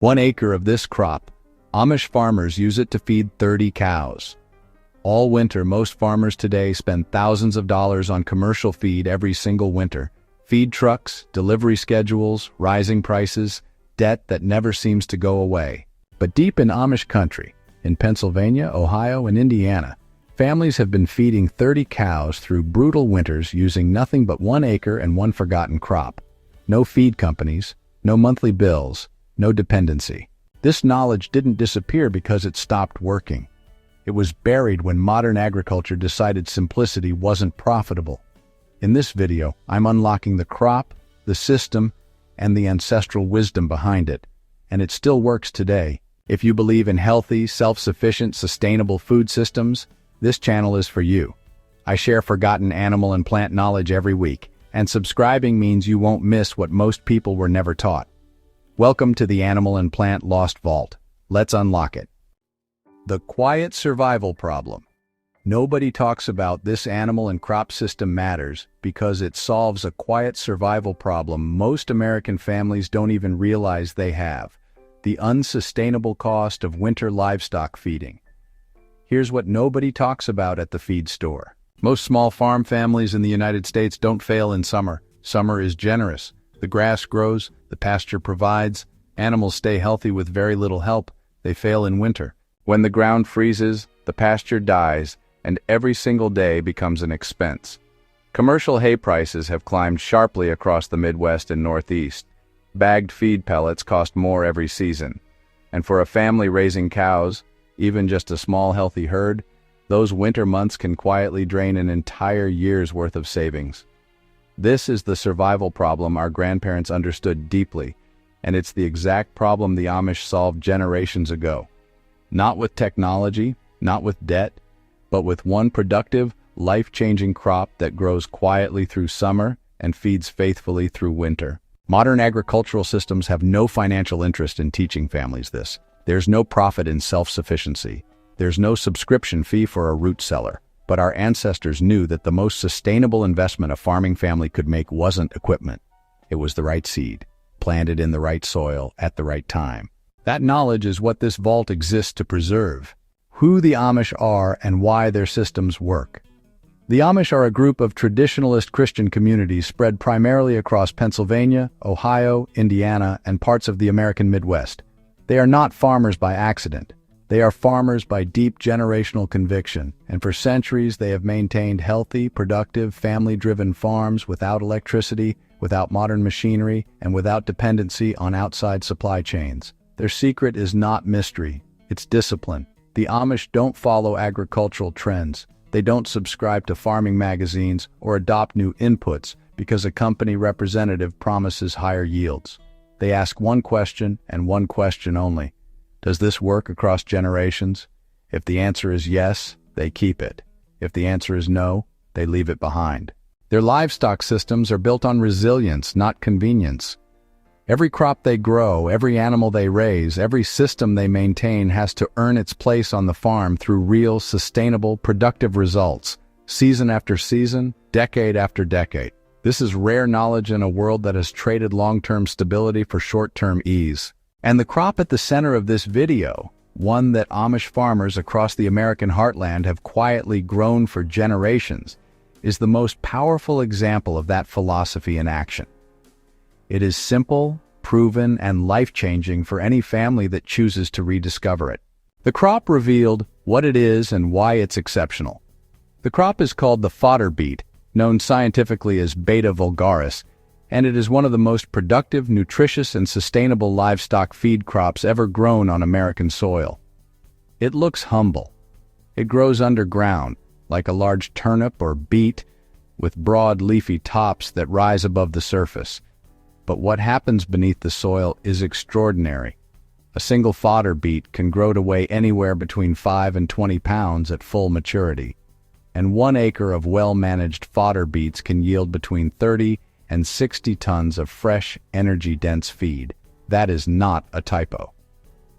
1 acre of this crop, Amish farmers use it to feed 30 cows. All winter, most farmers today spend thousands of dollars on commercial feed every single winter. Feed trucks, delivery schedules, rising prices, debt that never seems to go away. But deep in Amish country, in Pennsylvania, Ohio, and Indiana, families have been feeding 30 cows through brutal winters using nothing but 1 acre and one forgotten crop. No feed companies, no monthly bills, no dependency. This knowledge didn't disappear because it stopped working. It was buried when modern agriculture decided simplicity wasn't profitable. In this video, I'm unlocking the crop, the system, and the ancestral wisdom behind it. And it still works today. If you believe in healthy, self-sufficient, sustainable food systems, this channel is for you. I share forgotten animal and plant knowledge every week, and subscribing means you won't miss what most people were never taught. Welcome to the Animal and Plant Lost Vault. Let's unlock it. The quiet survival problem. Nobody talks about this animal and crop system matters because it solves a quiet survival problem most American families don't even realize they have: the unsustainable cost of winter livestock feeding. Here's what nobody talks about at the feed store. Most small farm families in the United States don't fail in summer. Summer is generous. The grass grows, the pasture provides, animals stay healthy with very little help. They fail in winter. When the ground freezes, the pasture dies, and every single day becomes an expense. Commercial hay prices have climbed sharply across the Midwest and Northeast. Bagged feed pellets cost more every season. And for a family raising cows, even just a small healthy herd, those winter months can quietly drain an entire year's worth of savings. This is the survival problem our grandparents understood deeply, and it's the exact problem the Amish solved generations ago. Not with technology, not with debt, but with one productive, life-changing crop that grows quietly through summer and feeds faithfully through winter. Modern agricultural systems have no financial interest in teaching families this. There's no profit in self-sufficiency. There's no subscription fee for a root cellar. But our ancestors knew that the most sustainable investment a farming family could make wasn't equipment. It was the right seed, planted in the right soil at the right time. That knowledge is what this vault exists to preserve. Who the Amish are and why their systems work. The Amish are a group of traditionalist Christian communities spread primarily across Pennsylvania, Ohio, Indiana, and parts of the American Midwest. They are not farmers by accident. They are farmers by deep generational conviction, and for centuries they have maintained healthy, productive, family-driven farms without electricity, without modern machinery, and without dependency on outside supply chains. Their secret is not mystery, it's discipline. The Amish don't follow agricultural trends. They don't subscribe to farming magazines or adopt new inputs because a company representative promises higher yields. They ask one question and one question only. Does this work across generations? If the answer is yes, they keep it. If the answer is no, they leave it behind. Their livestock systems are built on resilience, not convenience. Every crop they grow, every animal they raise, every system they maintain has to earn its place on the farm through real, sustainable, productive results, season after season, decade after decade. This is rare knowledge in a world that has traded long-term stability for short-term ease. And the crop at the center of this video, one that Amish farmers across the American heartland have quietly grown for generations, is the most powerful example of that philosophy in action. It is simple, proven, and life-changing for any family that chooses to rediscover it. The crop revealed what it is and why it's exceptional. The crop is called the Fodder Beet, known scientifically as Beta vulgaris, and it is one of the most productive, nutritious, and sustainable livestock feed crops ever grown on American soil. It looks humble. It grows underground, like a large turnip or beet, with broad leafy tops that rise above the surface. But what happens beneath the soil is extraordinary. A single fodder beet can grow to weigh anywhere between 5 and 20 pounds at full maturity, and 1 acre of well-managed fodder beets can yield between 30 and 60 tons of fresh, energy-dense feed. That is not a typo.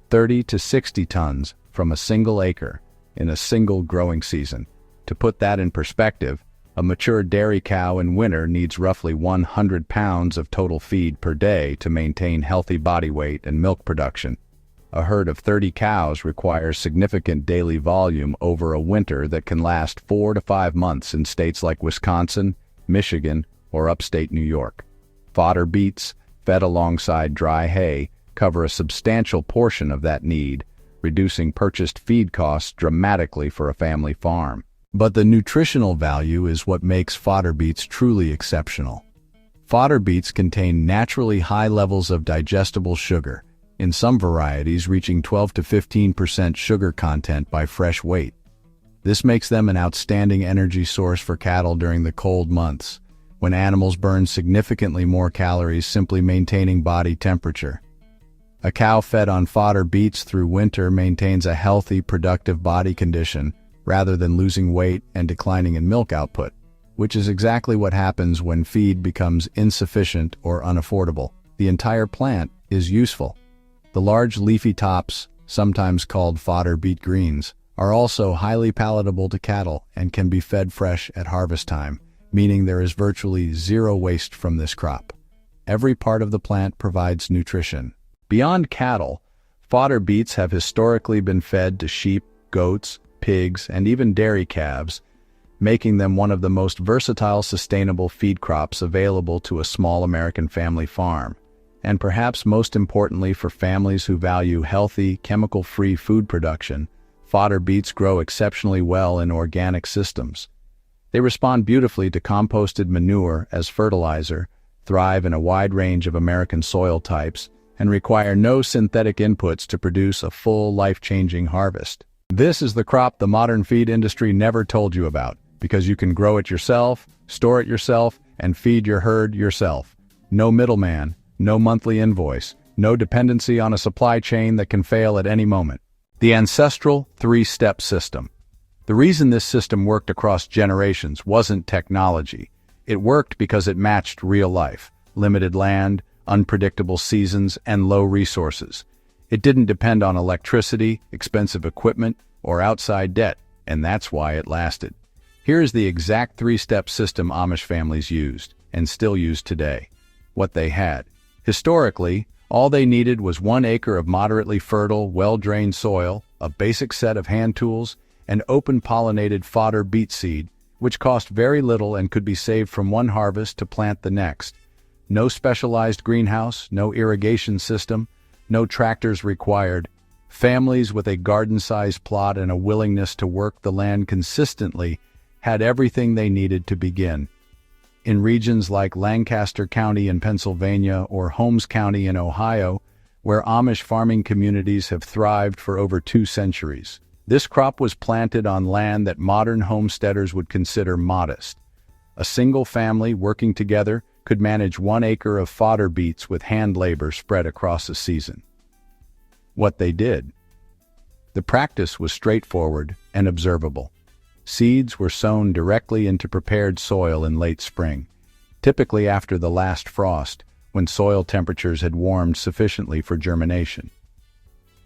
30 to 60 tons from a single acre in a single growing season. To put that in perspective, A mature dairy cow in winter needs roughly 100 pounds of total feed per day to maintain healthy body weight and milk production. A herd of 30 cows requires significant daily volume over a winter that can last 4 to 5 months in states like Wisconsin, Michigan, or upstate New York. Fodder beets, fed alongside dry hay, cover a substantial portion of that need, reducing purchased feed costs dramatically for a family farm. But the nutritional value is what makes fodder beets truly exceptional. Fodder beets contain naturally high levels of digestible sugar, in some varieties reaching 12 to 15% sugar content by fresh weight. This makes them an outstanding energy source for cattle during the cold months, when animals burn significantly more calories simply maintaining body temperature. A cow fed on fodder beets through winter maintains a healthy, productive body condition rather than losing weight and declining in milk output, which is exactly what happens when feed becomes insufficient or unaffordable. The entire plant is useful. The large leafy tops, sometimes called fodder beet greens, are also highly palatable to cattle and can be fed fresh at harvest time, meaning there is virtually zero waste from this crop. Every part of the plant provides nutrition. Beyond cattle, fodder beets have historically been fed to sheep, goats, pigs, and even dairy calves, making them one of the most versatile sustainable feed crops available to a small American family farm. And perhaps most importantly for families who value healthy, chemical-free food production, fodder beets grow exceptionally well in organic systems. They respond beautifully to composted manure as fertilizer, thrive in a wide range of American soil types, and require no synthetic inputs to produce a full, life-changing harvest. This is the crop the modern feed industry never told you about, because you can grow it yourself, store it yourself, and feed your herd yourself. No middleman, no monthly invoice, no dependency on a supply chain that can fail at any moment. The Ancestral 3-step system. The reason this system worked across generations wasn't technology. It worked because it matched real life, limited land, unpredictable seasons, and low resources. It didn't depend on electricity, expensive equipment, or outside debt, and that's why it lasted. Here is the exact 3-step system Amish families used, and still use today. What they had. Historically, all they needed was 1 acre of moderately fertile, well-drained soil, a basic set of hand tools, and open-pollinated fodder beet seed, which cost very little and could be saved from one harvest to plant the next. No specialized greenhouse, no irrigation system, no tractors required. Families with a garden-sized plot and a willingness to work the land consistently had everything they needed to begin. In regions like Lancaster County in Pennsylvania or Holmes County in Ohio, where Amish farming communities have thrived for over 2 centuries, this crop was planted on land that modern homesteaders would consider modest. A single family working together could manage 1 acre of fodder beets with hand labor spread across a season. What they did. The practice was straightforward and observable. Seeds were sown directly into prepared soil in late spring, typically after the last frost, when soil temperatures had warmed sufficiently for germination.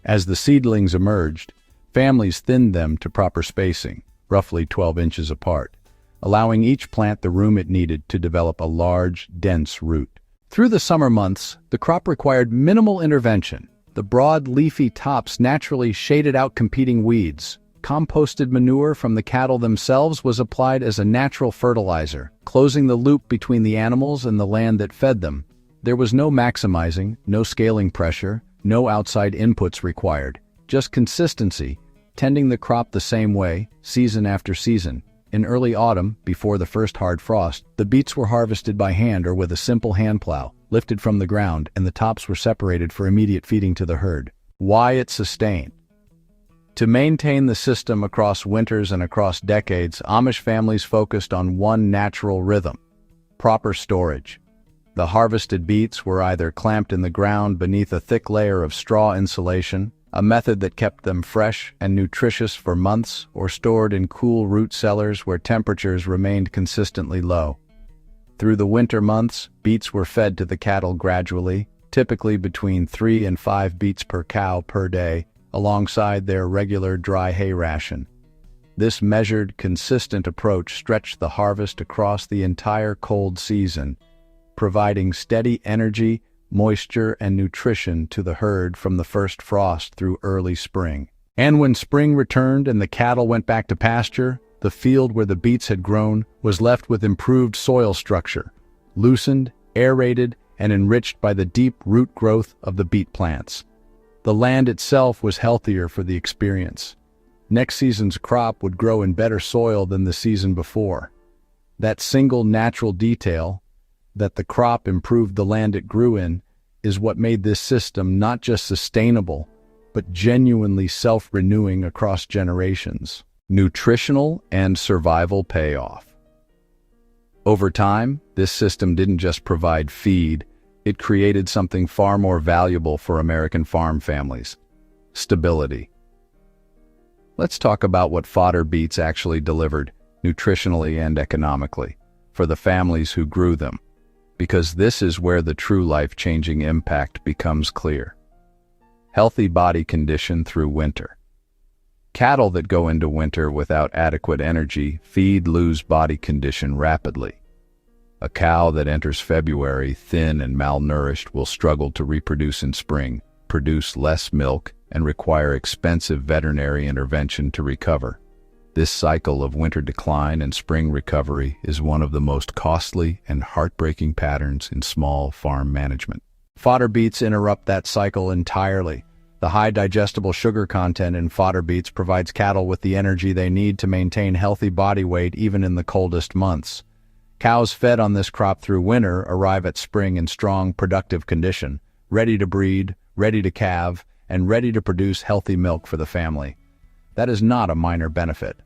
As the seedlings emerged, families thinned them to proper spacing, roughly 12 inches apart, allowing each plant the room it needed to develop a large, dense root. Through the summer months, the crop required minimal intervention. The broad, leafy tops naturally shaded out competing weeds. Composted manure from the cattle themselves was applied as a natural fertilizer, closing the loop between the animals and the land that fed them. There was no maximizing, no scaling pressure, no outside inputs required, just consistency, tending the crop the same way, season after season. In early autumn, before the first hard frost, the beets were harvested by hand or with a simple hand plow, lifted from the ground, and the tops were separated for immediate feeding to the herd. Why it sustained? To maintain the system across winters and across decades, Amish families focused on one natural rhythm: proper storage. The harvested beets were either clamped in the ground beneath a thick layer of straw insulation, a method that kept them fresh and nutritious for months, or stored in cool root cellars where temperatures remained consistently low. Through the winter months, beets were fed to the cattle gradually, typically between 3 and 5 beets per cow per day, alongside their regular dry hay ration. This measured, consistent approach stretched the harvest across the entire cold season, providing steady energy, moisture, and nutrition to the herd from the first frost through early spring. And when spring returned and the cattle went back to pasture, the field where the beets had grown was left with improved soil structure, loosened, aerated, and enriched by the deep root growth of the beet plants. The land itself was healthier for the experience. Next season's crop would grow in better soil than the season before. That single natural detail, that the crop improved the land it grew in, is what made this system not just sustainable, but genuinely self-renewing across generations. Nutritional and survival payoff. Over time, this system didn't just provide feed, it created something far more valuable for American farm families: stability. Let's talk about what Fodder Beets actually delivered, nutritionally and economically, for the families who grew them, because this is where the true life-changing impact becomes clear. Healthy body condition through winter. Cattle that go into winter without adequate energy feed lose body condition rapidly. A cow that enters February thin and malnourished will struggle to reproduce in spring, produce less milk, and require expensive veterinary intervention to recover. This cycle of winter decline and spring recovery is one of the most costly and heartbreaking patterns in small farm management. Fodder beets interrupt that cycle entirely. The high digestible sugar content in fodder beets provides cattle with the energy they need to maintain healthy body weight even in the coldest months. Cows fed on this crop through winter arrive at spring in strong, productive condition, ready to breed, ready to calve, and ready to produce healthy milk for the family. That is not a minor benefit.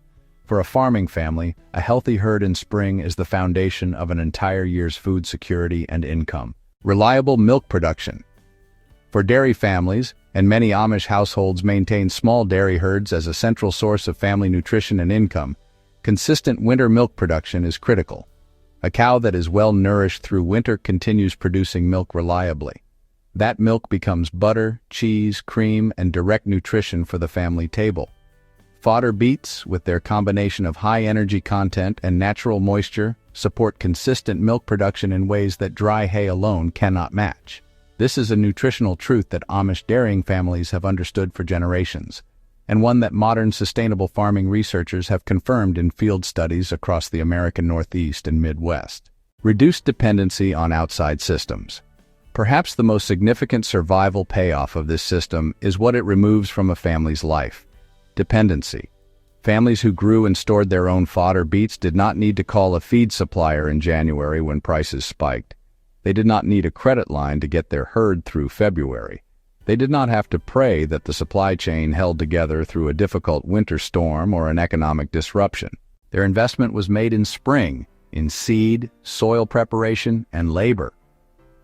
For a farming family, a healthy herd in spring is the foundation of an entire year's food security and income. Reliable milk production. For dairy families, and many Amish households maintain small dairy herds as a central source of family nutrition and income, consistent winter milk production is critical. A cow that is well nourished through winter continues producing milk reliably. That milk becomes butter, cheese, cream, and direct nutrition for the family table. Fodder beets, with their combination of high energy content and natural moisture, support consistent milk production in ways that dry hay alone cannot match. This is a nutritional truth that Amish dairying families have understood for generations, and one that modern sustainable farming researchers have confirmed in field studies across the American Northeast and Midwest. Reduced dependency on outside systems. Perhaps the most significant survival payoff of this system is what it removes from a family's life: dependency. Families who grew and stored their own fodder beets did not need to call a feed supplier in January when prices spiked. They did not need a credit line to get their herd through February. They did not have to pray that the supply chain held together through a difficult winter storm or an economic disruption. Their investment was made in spring, in seed, soil preparation, and labor.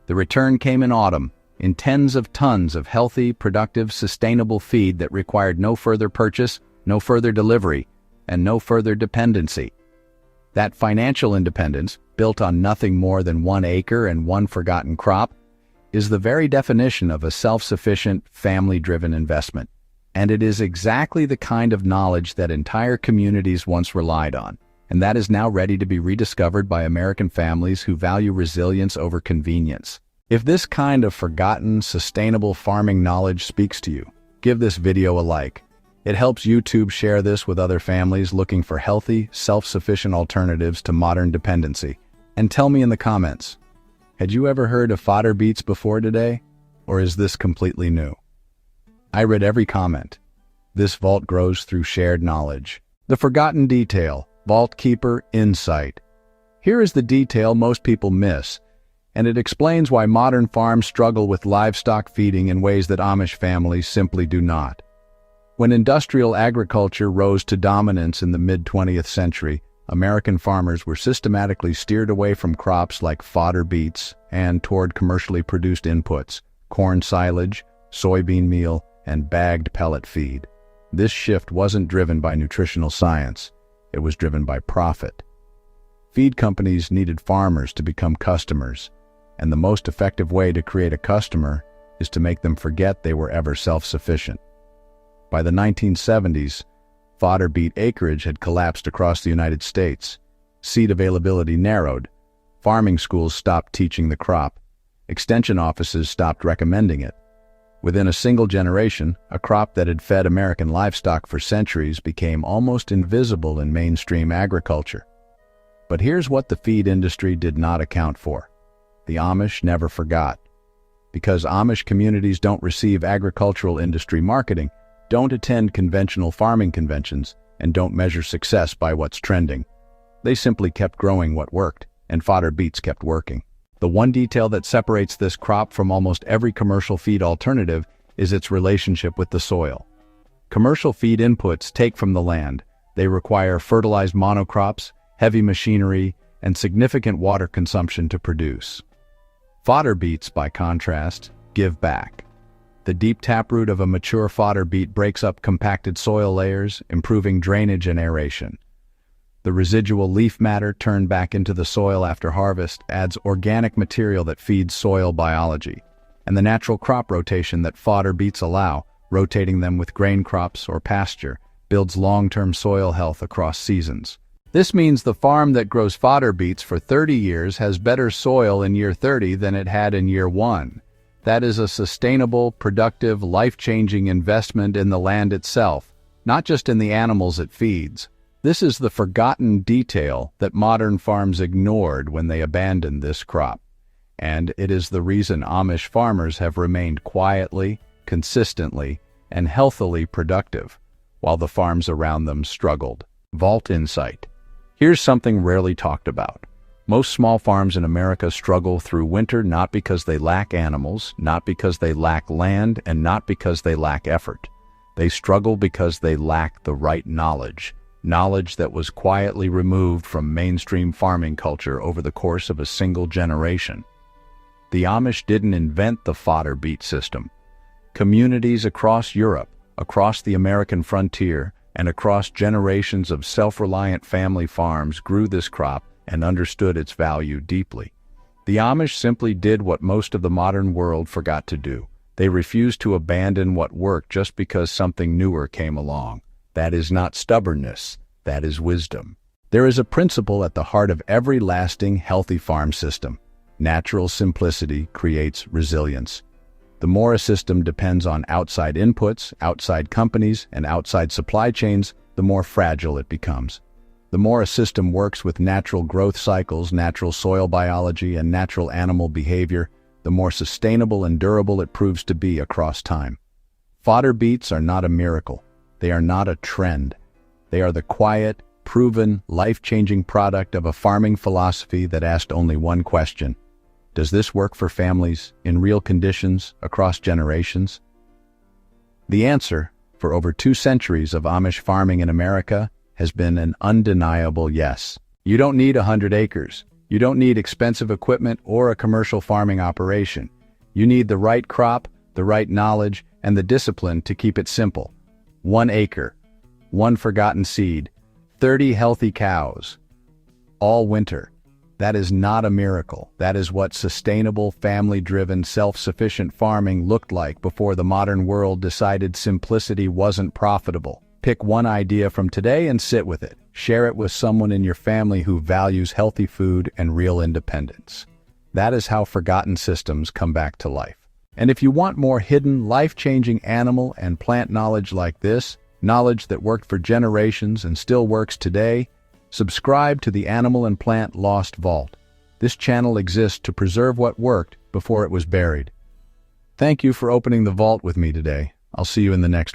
The return came in autumn, in tens of tons of healthy, productive, sustainable feed that required no further purchase, no further delivery, and no further dependency. That financial independence, built on nothing more than 1 acre and one forgotten crop, is the very definition of a self-sufficient, family-driven investment. And it is exactly the kind of knowledge that entire communities once relied on, and that is now ready to be rediscovered by American families who value resilience over convenience. If this kind of forgotten, sustainable farming knowledge speaks to you, give this video a like. It helps YouTube share this with other families looking for healthy, self-sufficient alternatives to modern dependency. And tell me in the comments, had you ever heard of fodder beets before today? Or is this completely new? I read every comment. This vault grows through shared knowledge. The forgotten detail, Vault Keeper Insight. Here is the detail most people miss, and it explains why modern farms struggle with livestock feeding in ways that Amish families simply do not. When industrial agriculture rose to dominance in the mid-20th century, American farmers were systematically steered away from crops like fodder beets and toward commercially produced inputs, corn silage, soybean meal, and bagged pellet feed. This shift wasn't driven by nutritional science. It was driven by profit. Feed companies needed farmers to become customers, and the most effective way to create a customer is to make them forget they were ever self-sufficient. By the 1970s, Fodder beet acreage had collapsed across the United States. Seed availability narrowed. Farming schools stopped teaching the crop. Extension offices stopped recommending it. Within a single generation, a crop that had fed American livestock for centuries became almost invisible in mainstream agriculture. But here's what the feed industry did not account for. The Amish never forgot. Because Amish communities don't receive agricultural industry marketing, don't attend conventional farming conventions, and don't measure success by what's trending. They simply kept growing what worked, and fodder beets kept working. The one detail that separates this crop from almost every commercial feed alternative is its relationship with the soil. Commercial feed inputs take from the land. They require fertilized monocrops, heavy machinery, and significant water consumption to produce. Fodder beets, by contrast, give back. The deep taproot of a mature fodder beet breaks up compacted soil layers, improving drainage and aeration. The residual leaf matter turned back into the soil after harvest adds organic material that feeds soil biology, and the natural crop rotation that fodder beets allow, rotating them with grain crops or pasture, builds long-term soil health across seasons. This means the farm that grows fodder beets for 30 years has better soil in year 30 than it had in year 1. That is a sustainable, productive, life-changing investment in the land itself, not just in the animals it feeds. This is the forgotten detail that modern farms ignored when they abandoned this crop. And it is the reason Amish farmers have remained quietly, consistently, and healthily productive, while the farms around them struggled. Vault insight. Here's something rarely talked about. Most small farms in America struggle through winter not because they lack animals, not because they lack land, and not because they lack effort. They struggle because they lack the right knowledge that was quietly removed from mainstream farming culture over the course of a single generation. The Amish didn't invent the fodder beet system. Communities across Europe, across the American frontier, and across generations of self-reliant family farms grew this crop and understood its value deeply. The Amish simply did what most of the modern world forgot to do. They refused to abandon what worked just because something newer came along. That is not stubbornness, that is wisdom. There is a principle at the heart of every lasting, healthy farm system. Natural simplicity creates resilience. The more a system depends on outside inputs, outside companies, and outside supply chains, the more fragile it becomes. The more a system works with natural growth cycles, natural soil biology, and natural animal behavior, the more sustainable and durable it proves to be across time. Fodder beets are not a miracle. They are not a trend. They are the quiet, proven, life-changing product of a farming philosophy that asked only one question: does this work for families, in real conditions, across generations? The answer, for over 2 centuries of Amish farming in America, has been an undeniable yes. You don't need 100 acres. You don't need expensive equipment or a commercial farming operation. You need the right crop, the right knowledge, and the discipline to keep it simple. 1 acre, 1 forgotten seed, 30 healthy cows, all winter. That is not a miracle. That is what sustainable, family-driven, self-sufficient farming looked like before the modern world decided simplicity wasn't profitable. Pick one idea from today and sit with it. Share it with someone in your family who values healthy food and real independence. That is how forgotten systems come back to life. And if you want more hidden, life-changing animal and plant knowledge like this, knowledge that worked for generations and still works today, subscribe to the Animal and Plant Lost Vault. This channel exists to preserve what worked before it was buried. Thank you for opening the vault with me today. I'll see you in the next one.